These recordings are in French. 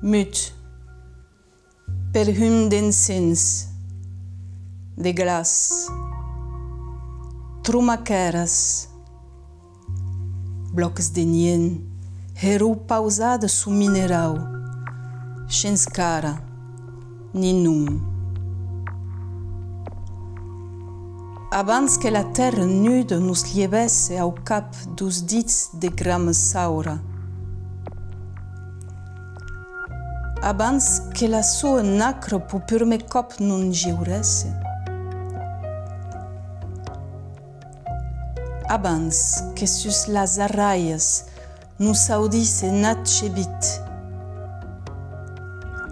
Mut, per hun d'encens, de glaç, trumaqueras, blocs de nien, herou pausada su mineral, sens cara, ni num. Abans que la terra nuda nos llevesse ao cap dos dits de grama saura, abans que la sua nacra po pur cop non giuresse, abans que sus las arraias nos audisse natchebit,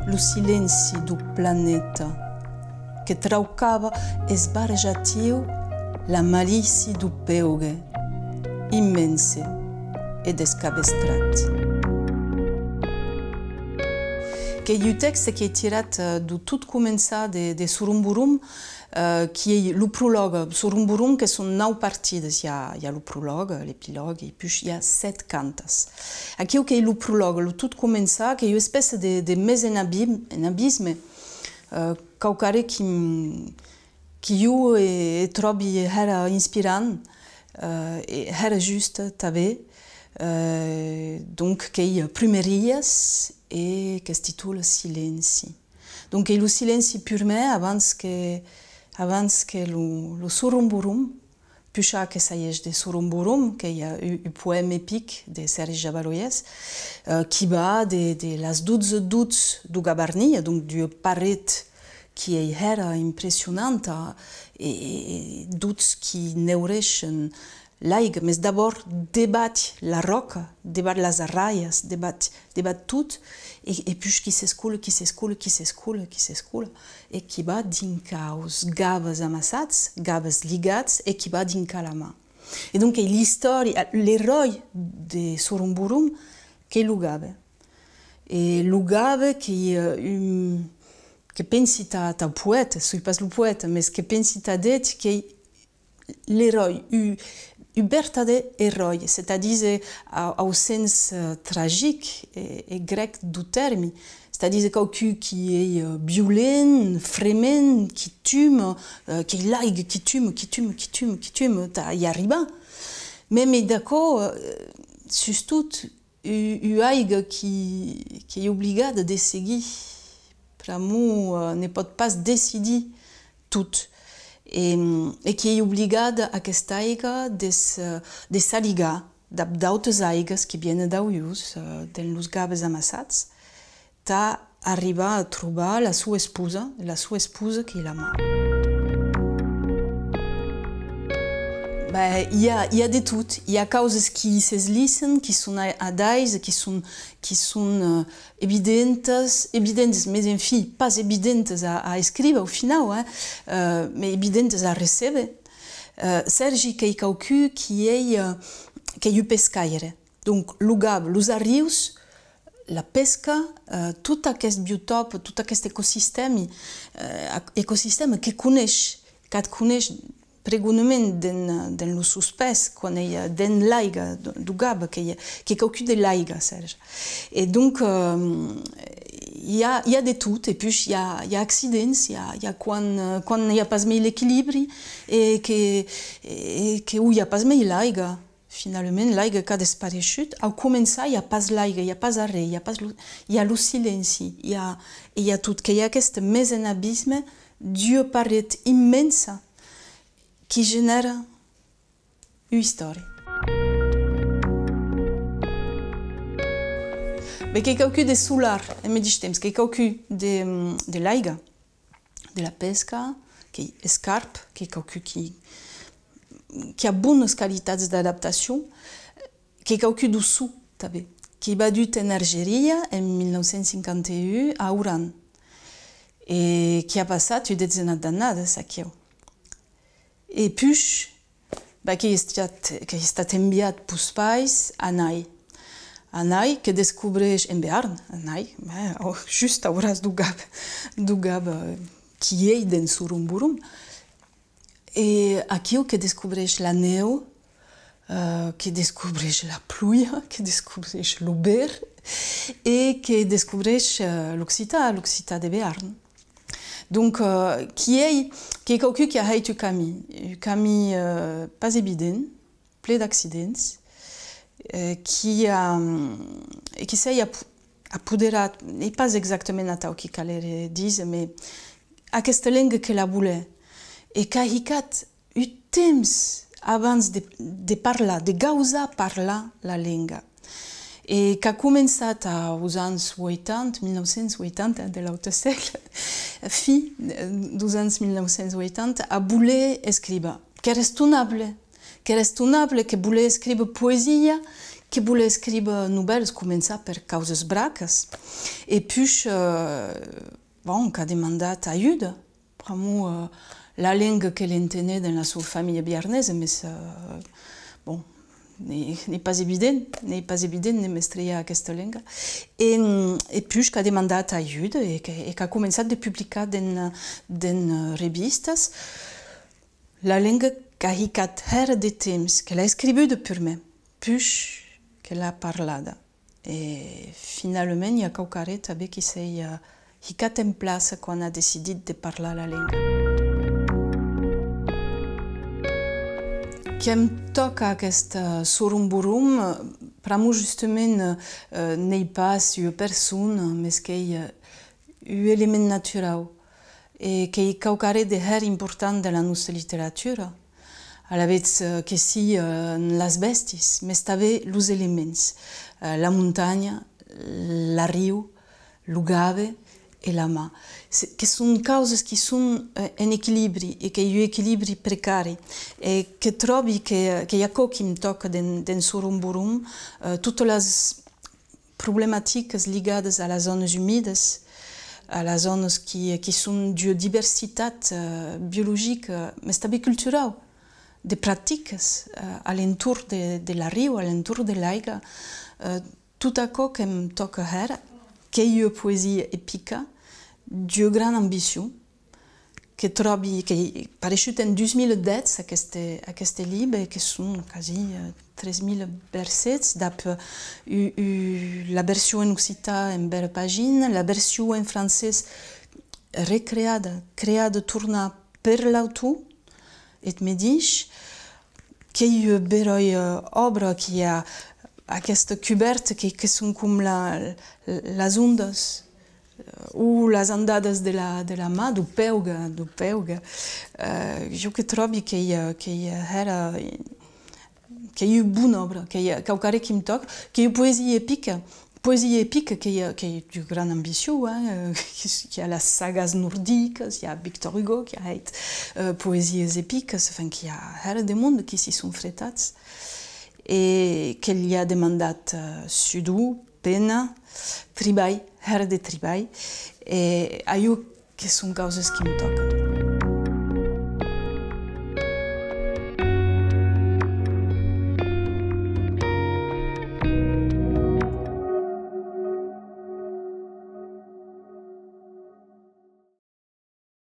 lo silenci do planeta que traucava esbarjatiu la malicia do peugue, immense e descabestrat. Que il texte qui est tiré de tout començar de Surumburum, qui est le prologue. Surumburum, qui sont 9 partides. Il y a le prologue, l'épilogue, et puis il y a 7 cantas. Aqui o que é le prologue, le tout començar, qui est une espèce de mesenabisme, qualquer qui eu e trobi era inspirant, era juste també, donc que est primerias et que se titula Silenci. Donc le silenci purement abans que le Surumburum, puxa que saïge de Surumburum, qu'il y a un poème épique de Serge Javaroyes, qui va de las 12 duts du Gavarnie, donc du paret qui era impressionnante, et duts qui neureixen l'aigua, mais d'abord débat la roca, débat les arraies, débat tout, et puis qui s'escoule, et qui va dincaus gaves amassats, gaves ligats, et qui va dincar la main. Et donc l'histoire, l'héros de Surumburum, qui est le gave. Et le gave qui pensi ta poète, je ne suis pas le poète, mais qui pensi ta dette, qui est l'héros, un vertader héros, c'est-à-dire au sens tragique et grec du terme, c'est-à-dire quelqu'un qui est violent, frément, qui tue, qui lague, qui tue, y arrive. Mais d'accord, surtout, une aigue qui est obligée de seguir, pour moi, ne peut pas décider tout. Et qui est obligée à aquesta aiga de s'alligar d'autres aigues qui viennent d'Auyus, dans les gaves amassats, ta arriver à trouver la sua esposa qui est la main. Il y a de tout. Il y a causes qui se lissent, qui sont adaises, qui sont évidentes, mais en fait, pas évidentes à écrire au final, mais évidentes à recevoir. Sergi qui est quelqu'un qui est un pescaire. Donc, le gab, les arrius, la pesca, tout cet biotope, tout cet écosystème qui connaît, pregunement dans le suspect, quand il y a dans l'aiga du gab, qui est quelqu'un de l'aiga, Serge. Et donc, il y a de tout, et puis il y a accidents, il y a quand il n'y a pas l'équilibre, et où il n'y a pas l'aiga. Finalement, l'aiga qui a disparu, au commençant, il n'y a pas l'aiga, il n'y a pas arrêt, il y a le silence, il y a tout, qu'il y a ce mésenabisme, Dieu paraît immense, qui génère une histoire. Mais qu'il y a quelqu'un de solar, et me dit qu'il y a quelqu'un de l'aiga, de la pesca, qui est scarpe, qui est quelqu'un qui a bonnes qualités d'adaptation, qui est quelqu'un du sud, qui va du en Algérie en 1951 à Oran, et qui a passé une dizaine d'années, ça qui est. Et puis, qui est envié pour ce pays à Naï. À Naï, qui découvre en Béarn, à Naï, juste au ras du Gab qui est dans Surumburum. Et à qui découvre la néo que descobreix la pluja, que descobreix l'Aubert et que descobreix l'Occità de Béarn. Donc, qui est quelqu'un qui a fait un camí pas évident, plein d'accidents, qui s'est apoderat, et pas exactement à ce qu'il dit, mais à cette langue qu'elle a voulu, et qui a eu temps avant de parler, de gauza parler la langue. Et qui a commencé aux années 80, 1980, de l'autre siècle, fi dos anos 1980, a voler écrire. Que est raisonnable, que voler écrire poésie, que voler écrire nouvelles, commencer par causes braques. Et puis, bon, qui a demandé aide. Vraiment, la langue qu'elle entendait dans la sua famille béarnaise, mais bon, n'est pas évident de maîtriser cette langue. Et puis, qui a demandé aide et qui a commencé à publier dans revistes la langue qui a de temps, qu'elle a écrit depuis moi, puis qu'elle a parlé. Et finalement, il y a quelqu'un qui s'est mis en place quand on a décidé de parler la langue. Quand toca aquest surumburum, per moi justement n'est pas une personne, mais c'est un élément naturel et qui est quelque chose d'important dans la nostra littérature. À la vez que si les besties, mais aussi les éléments, la montagne, la riu, le gave et la mer, que sont causes qui sont en équilibre et qui ont un équilibre précaire et que trovi qu'il y a quoi qui me toque dans Surumburum, toutes les problématiques liées à les zones humides, à les zones qui sont de diversité biologique, mais aussi culturelle, des pratiques alentour de la riu, alentour de l'aiga, tout à coup qui me toque che io poesia epica de grande ambition, che paresciuta in 2010 a queste libre, che sono quasi 3000 versets, la version in occità in belle pagine, la version in francese creata torna per l'auteur, et me dice che io beroi opera che ha queste cuberte che sono come les ondes ou les andades de la mar, du peuga. Jo que trobo que era una bona obra, que qualquer qui me toque, que poésie épique qui est de grande ambition, qui a les sagas nordiques, il y a Victor Hugo qui a poésies épiques, enfin qui a des mondes qui s'y sont frétats. Et qu'il y a demandé sudou, pena, treball, de treball, et a eu que sont causes qui me toquent.